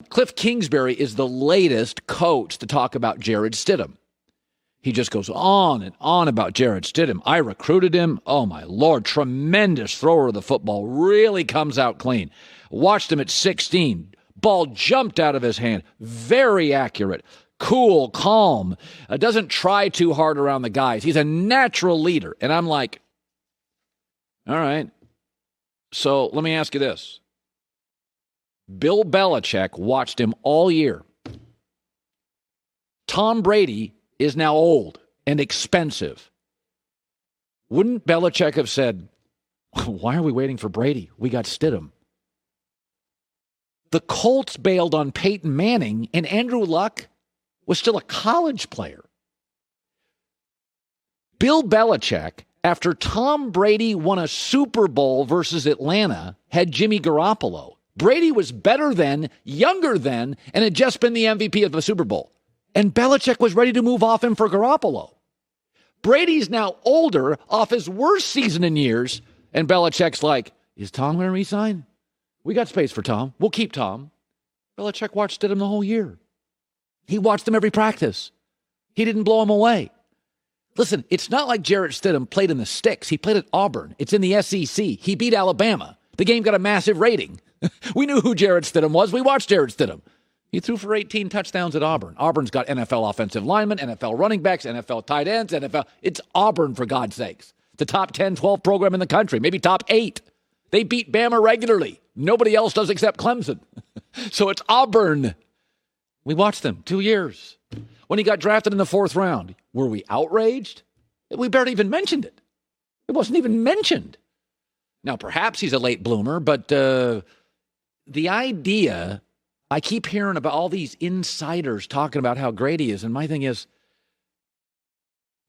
Cliff Kingsbury is the latest coach to talk about Jarrett Stidham. He just goes on and on about Jarrett Stidham. I recruited him. Oh, my Lord. Tremendous thrower of the football. Really comes out clean. Watched him at 16. Ball jumped out of his hand. Very accurate. Cool, calm. Doesn't try too hard around the guys. He's a natural leader. And I'm like, all right. So let me ask you this. Bill Belichick watched him all year. Tom Brady is now old and expensive. Wouldn't Belichick have said, why are we waiting for Brady? We got Stidham. The Colts bailed on Peyton Manning, and Andrew Luck was still a college player. Bill Belichick, after Tom Brady won a Super Bowl versus Atlanta, had Jimmy Garoppolo. Brady was better then, younger then, and had just been the MVP of the Super Bowl. And Belichick was ready to move off him for Garoppolo. Brady's now older, off his worst season in years, and Belichick's like, is Tom going to resign? We got space for Tom. We'll keep Tom. Belichick watched him the whole year. He watched him every practice. He didn't blow him away. Listen, it's not like Jarrett Stidham played in the sticks. He played at Auburn. It's in the SEC. He beat Alabama. The game got a massive rating. We knew who Jarrett Stidham was. We watched Jarrett Stidham. He threw for 18 touchdowns at Auburn. Auburn's got NFL offensive linemen, NFL running backs, NFL tight ends, NFL. It's Auburn, for God's sakes. The top 10, 12 program in the country, maybe top 8. They beat Bama regularly. Nobody else does except Clemson. So it's Auburn. We watched them 2 years. When he got drafted in the 4th round, were we outraged? We barely even mentioned it. It wasn't even mentioned. Now, perhaps he's a late bloomer, but the idea, I keep hearing about all these insiders talking about how great he is, and my thing is,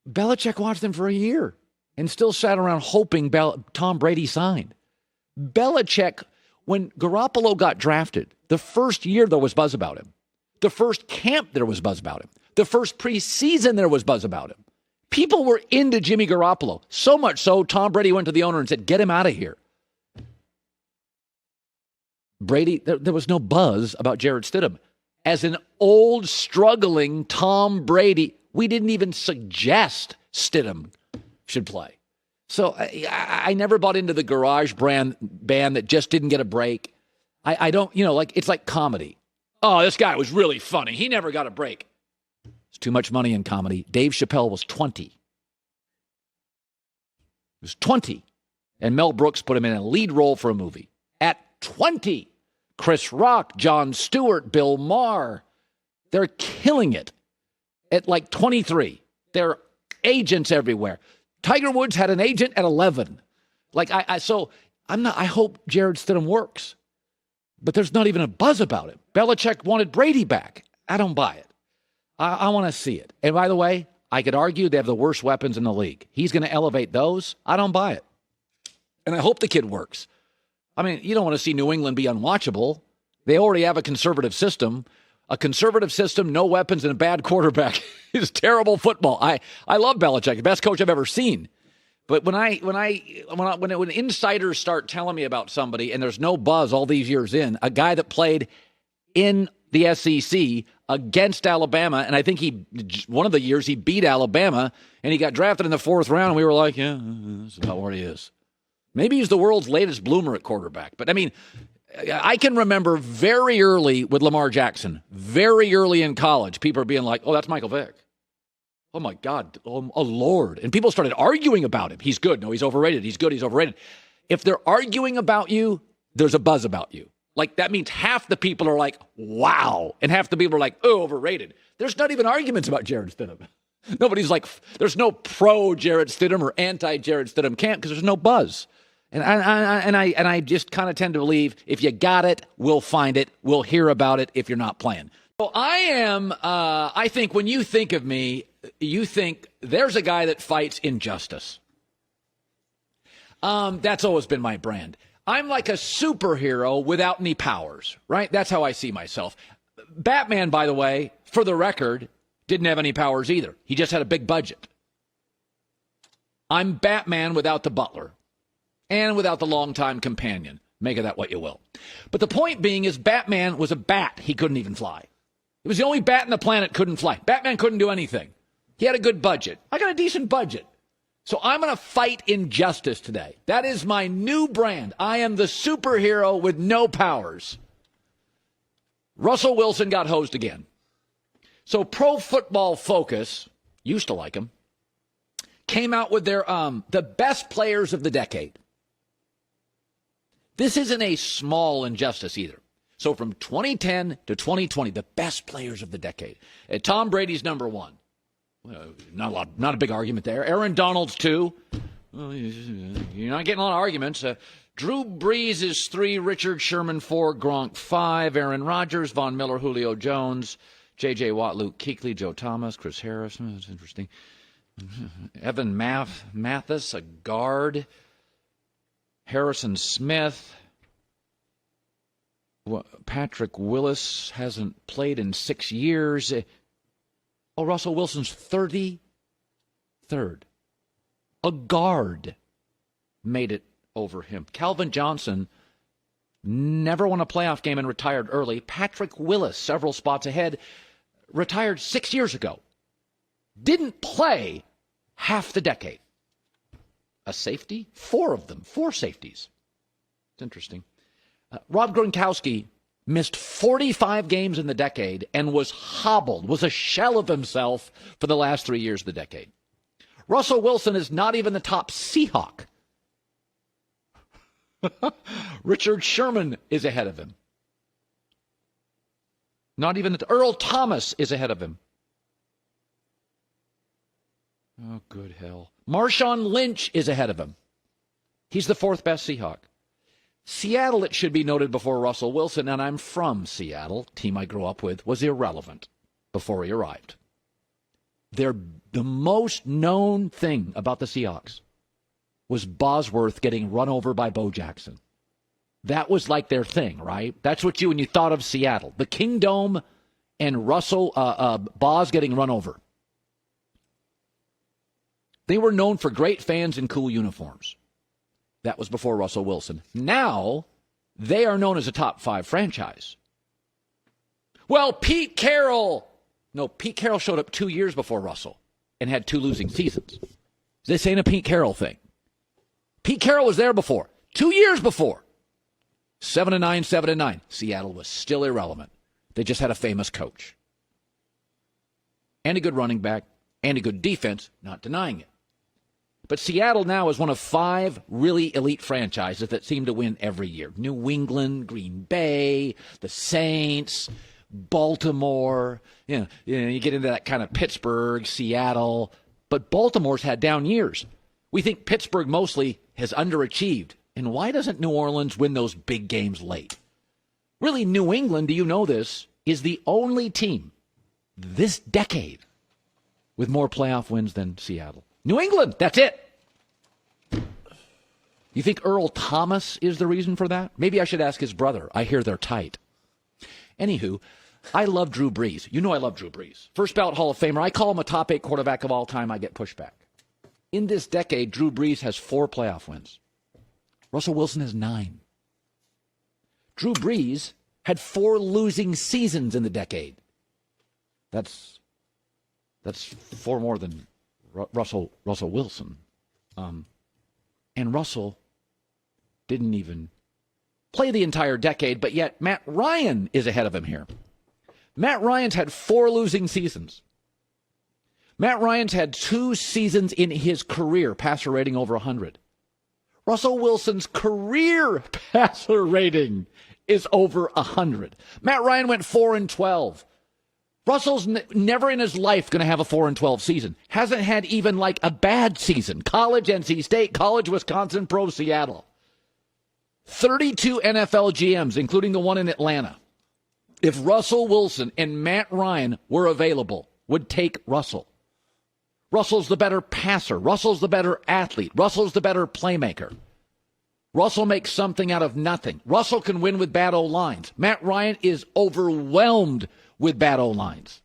Belichick watched him for a year and still sat around hoping Tom Brady signed. Belichick, when Garoppolo got drafted, the first year there was buzz about him. The first camp there was buzz about him. The first preseason there was buzz about him. People were into Jimmy Garoppolo. So much so, Tom Brady went to the owner and said, get him out of here. Brady, there was no buzz about Jarrett Stidham. As an old, struggling Tom Brady, we didn't even suggest Stidham should play. So I never bought into the garage band that just didn't get a break. I don't, it's like comedy. Oh, this guy was really funny. He never got a break. It's too much money in comedy. Dave Chappelle was 20. He was 20. And Mel Brooks put him in a lead role for a movie. At 20. Chris Rock, Jon Stewart, Bill Maher. They're killing it. At like 23. There are agents everywhere. Tiger Woods had an agent at 11. I hope Jarrett Stidham works. But there's not even a buzz about it. Belichick wanted Brady back. I don't buy it. I want to see it. And by the way, I could argue they have the worst weapons in the league. He's going to elevate those. I don't buy it. And I hope the kid works. I mean, you don't want to see New England be unwatchable. They already have a conservative system. A conservative system, no weapons, and a bad quarterback is terrible football. I love Belichick, the best coach I've ever seen. But when insiders start telling me about somebody and there's no buzz all these years in, a guy that played in the SEC against Alabama, and I think one of the years he beat Alabama, and he got drafted in the 4th round, and we were like, yeah, that's about where he is. Maybe he's the world's latest bloomer at quarterback. But, I mean, I can remember very early with Lamar Jackson, very early in college, people are being like, oh, that's Michael Vick. Oh, my God. Oh, Lord. And people started arguing about him. He's good. No, he's overrated. He's good. He's overrated. If they're arguing about you, there's a buzz about you. Like, that means half the people are like, wow. And half the people are like, oh, overrated. There's not even arguments about Jarrett Stidham. Nobody's like, there's no pro-Jarrett Stidham or anti-Jarrett Stidham camp because there's no buzz. And I just kind of tend to believe if you got it, we'll find it. We'll hear about it if you're not playing. So I think when you think of me, you think there's a guy that fights injustice. That's always been my brand. I'm like a superhero without any powers, right? That's how I see myself. Batman, by the way, for the record, didn't have any powers either. He just had a big budget. I'm Batman without the butler and without the longtime companion. Make of that what you will. But the point being is Batman was a bat. He couldn't even fly. It was the only bat on the planet couldn't fly. Batman couldn't do anything. He had a good budget. I got a decent budget. So I'm going to fight injustice today. That is my new brand. I am the superhero with no powers. Russell Wilson got hosed again. So Pro Football Focus, used to like him, came out with their the best players of the decade. This isn't a small injustice either. So from 2010 to 2020, the best players of the decade. Tom Brady's number one. Not a big argument there. Aaron Donald's two. Well, you're not getting a lot of arguments. Drew Brees is 3, Richard Sherman 4, Gronk 5, Aaron Rodgers, Von Miller, Julio Jones, J.J. Watt, Luke Kuechly, Joe Thomas, Chris Harris. That's interesting. Evan Mathis, a guard. Harrison Smith. Patrick Willis hasn't played in 6 years. Russell Wilson's 33rd. A guard made it over him. Calvin Johnson never won a playoff game and retired early. Patrick Willis, several spots ahead, retired 6 years ago. Didn't play half the decade. A safety? 4 of them. 4 safeties. It's interesting. Rob Gronkowski missed 45 games in the decade and was hobbled, was a shell of himself for the last 3 years of the decade. Russell Wilson is not even the top Seahawk. Richard Sherman is ahead of him. Not even Earl Thomas is ahead of him. Oh, good hell. Marshawn Lynch is ahead of him. He's the 4th best Seahawk. Seattle, it should be noted before Russell Wilson, and I'm from Seattle, team I grew up with, was irrelevant before he arrived. The most known thing about the Seahawks was Bosworth getting run over by Bo Jackson. That was like their thing, right? That's what when you thought of Seattle. The Kingdome and Russell, Boz getting run over. They were known for great fans and cool uniforms. That was before Russell Wilson. Now, they are known as a top 5 franchise. Well, Pete Carroll showed up 2 years before Russell and had 2 losing seasons. This ain't a Pete Carroll thing. Pete Carroll was there before, 2 years before. 7-9, 7-9. Seattle was still irrelevant. They just had a famous coach. And a good running back, and a good defense, not denying it. But Seattle now is one of 5 really elite franchises that seem to win every year. New England, Green Bay, the Saints, Baltimore. You get into that kind of Pittsburgh, Seattle. But Baltimore's had down years. We think Pittsburgh mostly has underachieved. And why doesn't New Orleans win those big games late? Really, New England, do you know this, is the only team this decade with more playoff wins than Seattle. New England, that's it. You think Earl Thomas is the reason for that? Maybe I should ask his brother. I hear they're tight. Anywho, I love Drew Brees. You know I love Drew Brees. First ballot Hall of Famer. I call him a top 8 quarterback of all time. I get pushback. In this decade, Drew Brees has 4 playoff wins. Russell Wilson has 9. Drew Brees had 4 losing seasons in the decade. That's 4 more than Russell Wilson. And Russell didn't even play the entire decade, but yet Matt Ryan is ahead of him here. Matt Ryan's had 4 losing seasons. Matt Ryan's had 2 seasons in his career, passer rating over 100. Russell Wilson's career passer rating is over 100. Matt Ryan went 4-12. Russell's never in his life going to have a 4-12 season. Hasn't had even like a bad season. College, NC State, college, Wisconsin, pro, Seattle. 32 NFL GMs, including the one in Atlanta. If Russell Wilson and Matt Ryan were available, would take Russell. Russell's the better passer. Russell's the better athlete. Russell's the better playmaker. Russell makes something out of nothing. Russell can win with bad O-lines. Matt Ryan is overwhelmed with bad O-lines.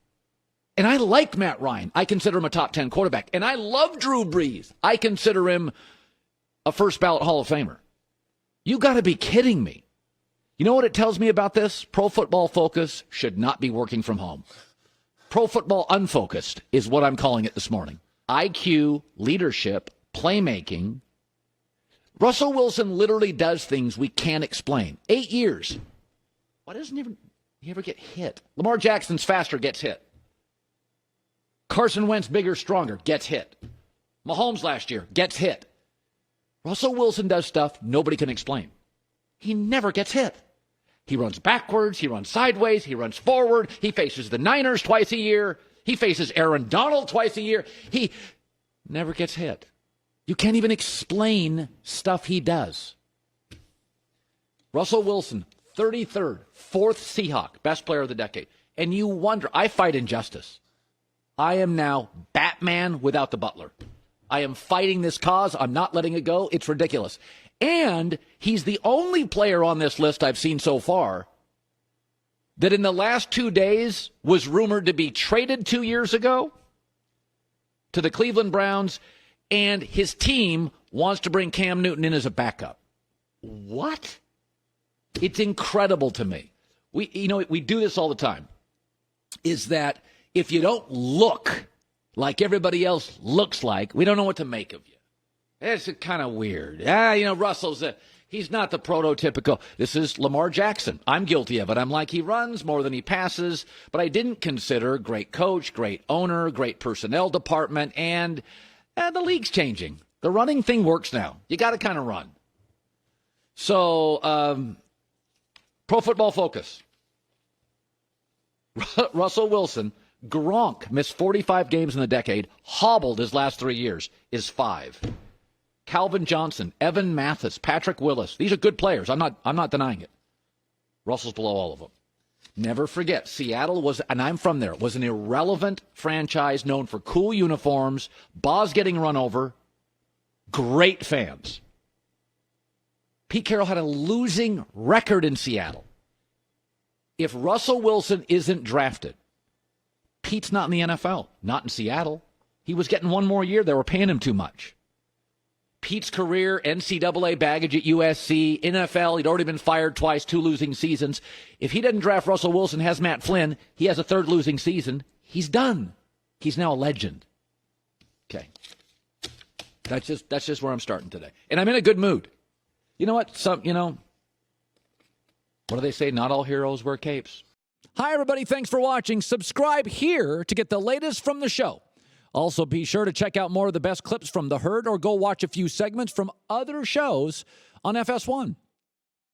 And I like Matt Ryan. I consider him a top 10 quarterback. And I love Drew Brees. I consider him a first ballot Hall of Famer. You got to be kidding me. You know what it tells me about this? Pro Football Focus should not be working from home. Pro Football Unfocused is what I'm calling it this morning. IQ, leadership, playmaking. Russell Wilson literally does things we can't explain. 8 years. Why doesn't he ever get hit? Lamar Jackson's faster, gets hit. Carson Wentz, bigger, stronger, gets hit. Mahomes last year, gets hit. Russell Wilson does stuff nobody can explain. He never gets hit. He runs backwards, he runs sideways, he runs forward. He faces the Niners twice a year. He faces Aaron Donald twice a year. He never gets hit. You can't even explain stuff he does. Russell Wilson, 33rd, 4th Seahawk, best player of the decade. And you wonder, I fight injustice. I am now Batman without the butler. I am fighting this cause. I'm not letting it go. It's ridiculous. And he's the only player on this list I've seen so far that in the last 2 days was rumored to be traded 2 years ago to the Cleveland Browns, and his team wants to bring Cam Newton in as a backup. What? It's incredible to me. We do this all the time, is that if you don't look like everybody else looks like, we don't know what to make of you. It's kind of weird. Russell's he's not the prototypical. This is Lamar Jackson. I'm guilty of it. I'm like, he runs more than he passes, but I didn't consider great coach, great owner, great personnel department, and the league's changing. The running thing works now. You got to kind of run. So, Pro Football Focus. Russell Wilson, Gronk missed 45 games in the decade, hobbled his last 3 years, is 5. Calvin Johnson, Evan Mathis, Patrick Willis. These are good players. I'm not denying it. Russell's below all of them. Never forget, Seattle was, and I'm from there, was an irrelevant franchise known for cool uniforms, Boz getting run over, great fans. Pete Carroll had a losing record in Seattle. If Russell Wilson isn't drafted, Pete's not in the NFL, not in Seattle. He was getting one more year. They were paying him too much. Pete's career, NCAA baggage at USC, NFL, he'd already been fired twice, 2 losing seasons. If he doesn't draft Russell Wilson, has Matt Flynn, he has a 3rd losing season, he's done. He's now a legend. Okay. That's just where I'm starting today. And I'm in a good mood. You know what? What do they say? Not all heroes wear capes. Hi, everybody. Thanks for watching. Subscribe here to get the latest from the show. Also, be sure to check out more of the best clips from The Herd or go watch a few segments from other shows on FS1.